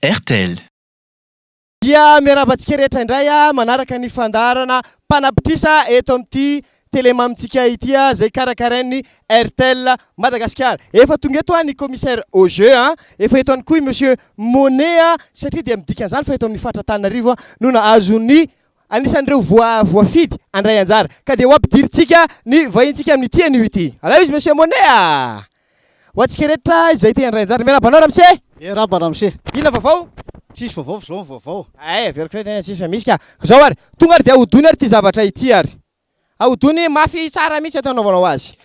RTL. Dia miarabantsika rehetra indray manaraka ny fandarana mpanapitrisa eto amin'ity télémamitsika ity zay karakarain'ny RTL Madagascar. Efa tonga eto ny commissaire au jeu efa eto any koa monsieur Monet satria dia midika an'izany fa eto amin'ny Fatra-Tananarivo no nahazo ny anisan'ireo voafidy andray anjara ka dia hoampidiritsika ny vahintsika amin'ity anio ity. Alors izy monsieur Monet ho antsika rehetra izay te andray anjara miarabanao ramose. Miarabana ramose. Ina vaovao? Tsisy vaovao zao vaovao. Veriko fe tena tsisy misy ka. Zao ary tonga ary dia ahodony ary ty zavatra ity ary. Ahodony mafy tsara mihitsy atao anaovanao azy.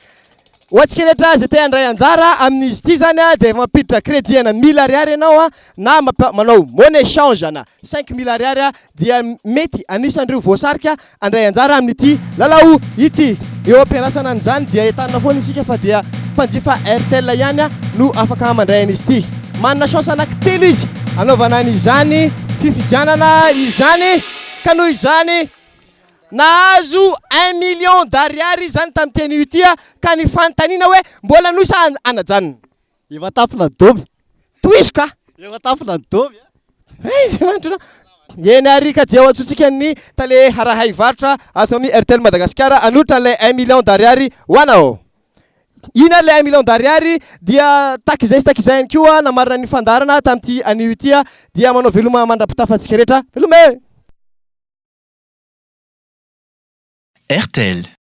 Ho antsika rehetra izay te andray anjara amin'izy ity zany dia mampiditra crédit ana 1000 ariary ianao na manao monnaie change na 5000 ariary dia mety anisan'ireo voasarika andray anjara amin'ity lalao ity. Eo ampiarasana an'izany dia entanina foana isika fa dia mpanjifa RTL ihany no afaka mandray an'izy ity. Manana chance anankitelo izy anaovana an'izany fifidianana izany ka noho izany nahazo 1 million d'ariary zany tamin'ny teny ity ka ny fanontaniana hoe mbola nosa anajanona. Efa tapina domy. Toizo ka. Efa tapina domy. Eny ary ka dia hoatsotsika ny tale harahay varotra ato amin'ny RTL Madagascar anotra le 1 million d'ariary ho anao. Ina le 1 million d'ariary dia takizay ihany koa namarina ny fandarana tamin'ity anio ity dia manao veloma mandrapitafantsika rehetra. Veloma. RTL.